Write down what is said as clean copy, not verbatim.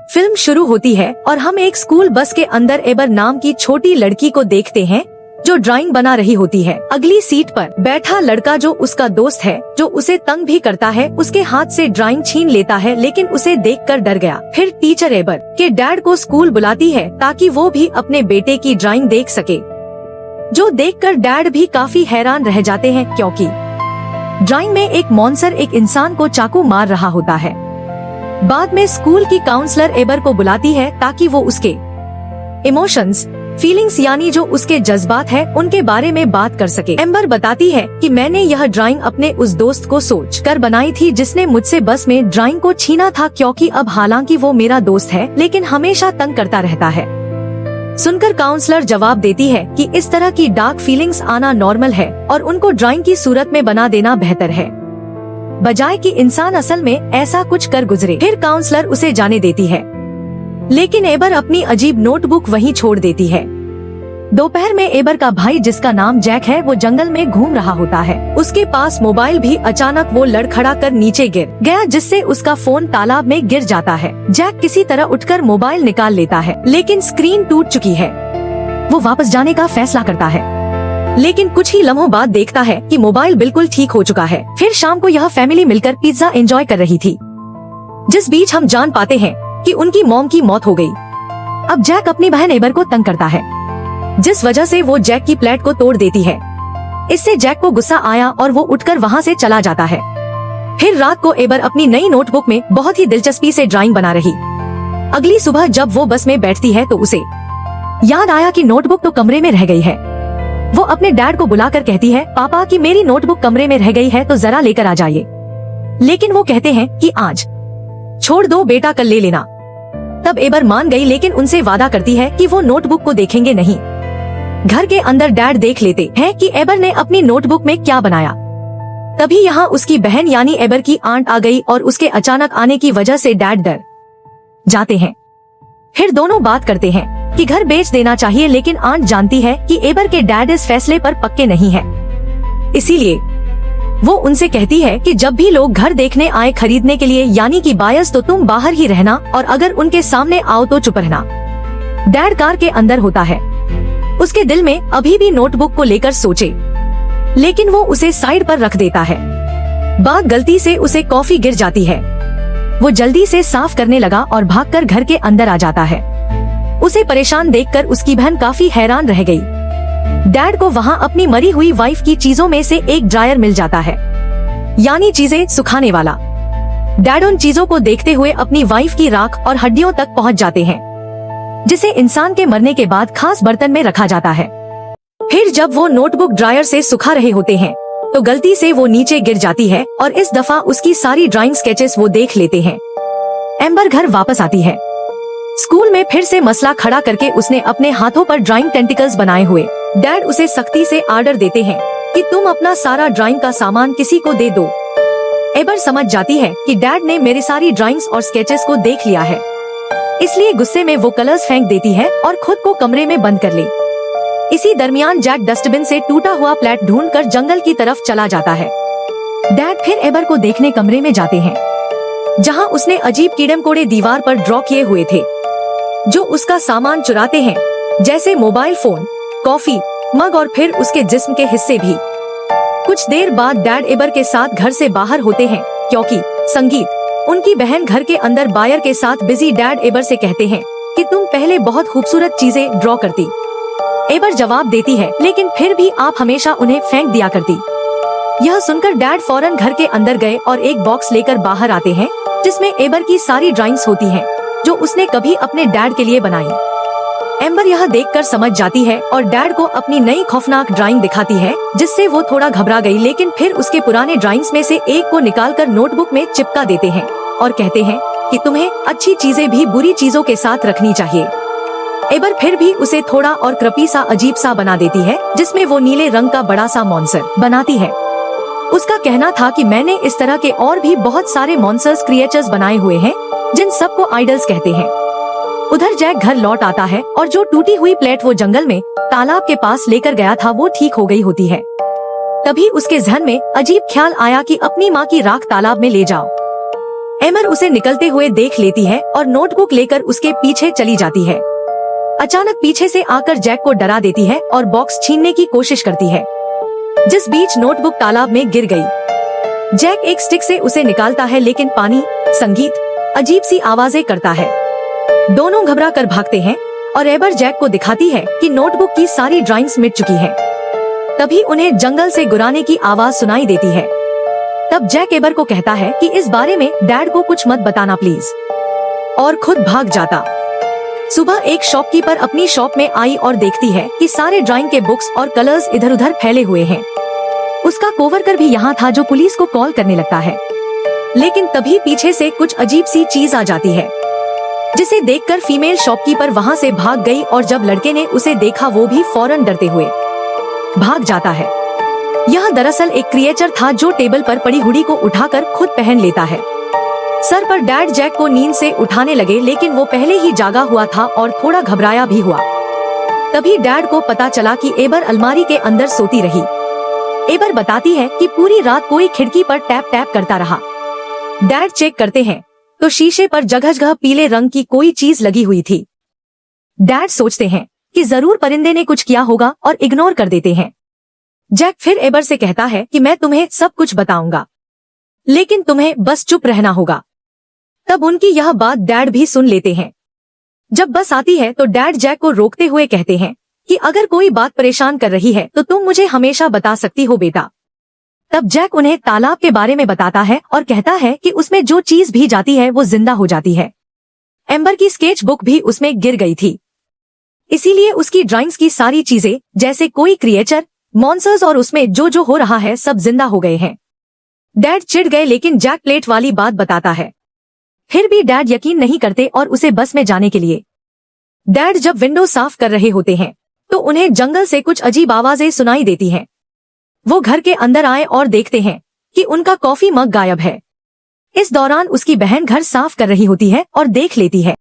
Film शुरू होती है और हम एक स्कूल बस के अंदर एबर नाम की छोटी लड़की को देखते हैं जो ड्राइंग बना रही होती है। अगली सीट पर बैठा लड़का जो उसका दोस्त है, जो उसे तंग भी करता है, उसके हाथ से ड्राइंग छीन लेता है लेकिन उसे देखकर डर गया। फिर टीचर एबर के डैड को स्कूल बुलाती है ताकि वो भी अपने बेटे की ड्राइंग देख सके, जो देखकर डैड भी काफी हैरान रह जाते हैं क्योंकि ड्राइंग में एक मॉन्स्टर एक इंसान को चाकू मार रहा होता है। बाद में स्कूल की काउंसलर एबर को बुलाती है ताकि वो उसके इमोशंस, फीलिंग्स यानी जो उसके जज्बात है उनके बारे में बात कर सके। एम्बर बताती है कि मैंने यह ड्राइंग अपने उस दोस्त को सोच कर बनाई थी जिसने मुझसे बस में ड्राइंग को छीना था, क्योंकि अब हालांकि वो मेरा दोस्त है लेकिन हमेशा तंग करता रहता है। सुनकर काउंसलर जवाब देती है कि इस तरह की डार्क फीलिंग्स आना नॉर्मल है और उनको ड्राइंग की सूरत में बना देना बेहतर है, बजाय कि इंसान असल में ऐसा कुछ कर गुजरे। फिर काउंसलर उसे जाने देती है लेकिन एबर अपनी अजीब नोटबुक वहीं छोड़ देती है। दोपहर में एबर का भाई जिसका नाम जैक है वो जंगल में घूम रहा होता है। उसके पास मोबाइल भी अचानक वो लड़खड़ा कर नीचे गिर गया जिससे उसका फोन तालाब में गिर जाता है। जैक किसी तरह उठकर मोबाइल निकाल लेता है लेकिन स्क्रीन टूट चुकी है। वो वापस जाने का फैसला करता है लेकिन कुछ ही लम्हों बाद देखता है कि मोबाइल बिल्कुल ठीक हो चुका है। फिर शाम को यह फैमिली मिलकर पिज्जा एंजॉय कर रही थी, जिस बीच हम जान पाते हैं कि उनकी मॉम की मौत हो गई। अब जैक अपनी बहन एबर को तंग करता है जिस वजह से वो जैक की प्लेट को तोड़ देती है। इससे जैक को गुस्सा आया और वो उठकर वहाँ से चला जाता है। फिर रात को एबर अपनी नई नोटबुक में बहुत ही दिलचस्पी से ड्राइंग बना रही। अगली सुबह जब वो बस में बैठती है तो उसे याद आया कि नोटबुक तो कमरे में रह गई है। वो अपने डैड को बुलाकर कहती है, पापा कि मेरी नोटबुक कमरे में रह गई है तो जरा लेकर आ जाइए। लेकिन वो कहते हैं कि आज छोड़ दो बेटा, कल ले लेना। तब एबर मान गई लेकिन उनसे वादा करती है कि वो नोटबुक को देखेंगे नहीं। घर के अंदर डैड देख लेते हैं कि एबर ने अपनी नोटबुक में क्या बनाया। तभी यहाँ उसकी बहन यानी एबर की आंट आ गई और उसके अचानक आने की वजह से डैड डर जाते हैं। फिर दोनों बात करते हैं कि घर बेच देना चाहिए, लेकिन आंट जानती है कि एबर के डैड इस फैसले पर पक्के नहीं है। इसीलिए वो उनसे कहती है कि जब भी लोग घर देखने आए खरीदने के लिए यानी कि बायर्स, तो तुम बाहर ही रहना और अगर उनके सामने आओ तो चुप रहना। डैड कार के अंदर होता है। उसके दिल में अभी भी नोटबुक को लेकर सोचे, लेकिन वो उसे साइड पर रख देता है। बात गलती से उसे कॉफी गिर जाती है। वो जल्दी से साफ करने लगा और भागकर घर के अंदर आ जाता है। उसे परेशान देखकर उसकी बहन काफी हैरान रह गई। डैड को वहाँ अपनी मरी हुई वाइफ की चीजों में से एक ड्रायर मिल जाता है, यानी चीजें सुखाने वाला। डैड उन चीजों को देखते हुए अपनी वाइफ की राख और हड्डियों तक पहुँच जाते हैं, जिसे इंसान के मरने के बाद खास बर्तन में रखा जाता है। फिर जब वो नोटबुक ड्रायर से सुखा रहे होते हैं तो गलती से वो नीचे गिर जाती है और इस दफा उसकी सारी ड्राइंग स्केचेस वो देख लेते हैं। एम्बर घर वापस आती है। स्कूल में फिर से मसला खड़ा करके उसने अपने हाथों पर ड्राइंग टेंटिकल्स बनाए हुए। डैड उसे सख्ती से आर्डर देते हैं कि तुम अपना सारा ड्राइंग का सामान किसी को दे दो। एबर समझ जाती है कि डैड ने मेरी सारी ड्राइंग्स और स्केचेस को देख लिया है, इसलिए गुस्से में वो कलर्स फेंक देती है और खुद को कमरे में बंद कर ले। इसी दरमियान जैक डस्टबिन से टूटा हुआ प्लेट ढूंढकर जंगल की तरफ चला जाता है। डैड फिर एबर को देखने कमरे में जाते हैं, जहां उसने अजीब कीड़े-मकोड़े दीवार पर ड्रॉ किए हुए थे, जो उसका सामान चुराते हैं, जैसे मोबाइल फोन, कॉफी मग और फिर उसके जिस्म के हिस्से भी। कुछ देर बाद डैड एबर के साथ घर से बाहर होते हैं क्योंकि संगीत उनकी बहन घर के अंदर बायर के साथ बिजी। डैड एबर से कहते हैं कि तुम पहले बहुत खूबसूरत चीजें ड्रॉ करती। एबर जवाब देती है, लेकिन फिर भी आप हमेशा उन्हें फेंक दिया करती। यह सुनकर डैड फौरन घर के अंदर गए और एक बॉक्स लेकर बाहर आते हैं, जिसमें एबर की सारी ड्राइंग्स होती हैं, जो उसने कभी अपने डैड के लिए बनाई। एम्बर यह देखकर समझ जाती है और डैड को अपनी नई खौफनाक ड्राइंग दिखाती है, जिससे वो थोड़ा घबरा गई, लेकिन फिर उसके पुराने ड्राइंग्स में से एक को निकालकर नोटबुक में चिपका देते हैं और कहते हैं कि तुम्हें अच्छी चीजें भी बुरी चीजों के साथ रखनी चाहिए। एबर फिर भी उसे थोड़ा और कृपी सा अजीब सा बना देती है, जिसमें वो नीले रंग का बड़ा सा मॉन्स्टर बनाती है। उसका कहना था कि मैंने इस तरह के और भी बहुत सारे मॉन्स्टर्स क्रिएचर्स बनाए हुए हैं, जिन सबको आइडल्स कहते हैं। उधर जैक घर लौट आता है और जो टूटी हुई प्लेट वो जंगल में तालाब के पास लेकर गया था वो ठीक हो गई होती है। तभी उसके जहन में अजीब ख्याल आया कि अपनी माँ की राख तालाब में ले जाओ। एमर उसे निकलते हुए देख लेती है और नोटबुक लेकर उसके पीछे चली जाती है। अचानक पीछे से आकर जैक को डरा देती है और बॉक्स छीनने की कोशिश करती है, जिस बीच नोटबुक तालाब में गिर गई। जैक एक स्टिक से उसे निकालता है, लेकिन पानी, संगीत, अजीब सी आवाजें करता है। दोनों घबरा कर भागते हैं और एबर जैक को दिखाती है कि नोटबुक की सारी ड्राइंग्स मिट चुकी हैं। तभी उन्हें जंगल से गुर्राने की आवाज सुनाई देती है। तब जैक एबर को कहता है कि इस बारे में डैड को कुछ मत बताना प्लीज, और खुद भाग जाता। सुबह एक शॉपकीपर अपनी शॉप में आई और देखती है कि सारे ड्राइंग के बुक्स और कलर्स इधर उधर फैले हुए हैं। उसका कोवर्कर भी यहाँ था जो पुलिस को कॉल करने लगता है, लेकिन तभी पीछे से कुछ अजीब सी चीज आ जाती है, जिसे देखकर फीमेल शॉपकीपर वहाँ से भाग गई और जब लड़के ने उसे देखा वो भी फौरन डरते हुए भाग जाता है। यह दरअसल एक क्रिएचर था जो टेबल पर पड़ी हुडी को उठाकर खुद पहन लेता है। सर पर डैड जैक को नींद से उठाने लगे, लेकिन वो पहले ही जागा हुआ था और थोड़ा घबराया भी हुआ। तभी डैड को पता चला कि एबर अलमारी के अंदर सोती रही। एबर बताती है कि पूरी रात कोई खिड़की पर टैप टैप करता रहा। डैड चेक करते हैं तो शीशे पर जगह पीले रंग की कोई चीज लगी हुई थी। डैड सोचते हैं कि जरूर परिंदे ने कुछ किया होगा और इग्नोर कर देते हैं। जैक फिर एबर से कहता है कि मैं तुम्हें सब कुछ बताऊंगा, लेकिन तुम्हें बस चुप रहना होगा। तब उनकी यह बात डैड भी सुन लेते हैं। जब बस आती है तो डैड जैक को रोकते हुए कहते हैं कि अगर कोई बात परेशान कर रही है तो तुम मुझे हमेशा बता सकती हो बेटा। तब जैक उन्हें तालाब के बारे में बताता है और कहता है कि उसमें जो चीज भी जाती है वो जिंदा हो जाती है। एम्बर की स्केच बुक भी उसमें गिर गई थी, इसीलिए उसकी ड्राइंग्स की सारी चीजें जैसे कोई क्रिएचर, मॉन्स्टर्स और उसमें जो जो हो रहा है सब जिंदा हो गए हैं। डैड चिढ़ गए, लेकिन जैक प्लेट वाली बात बताता है। फिर भी डैड यकीन नहीं करते और उसे बस में जाने के लिए डैड जब विंडो साफ कर रहे होते हैं तो उन्हें जंगल से कुछ अजीब आवाजें सुनाई देती हैं। वो घर के अंदर आए और देखते हैं कि उनका कॉफी मग गायब है। इस दौरान उसकी बहन घर साफ कर रही होती है और देख लेती है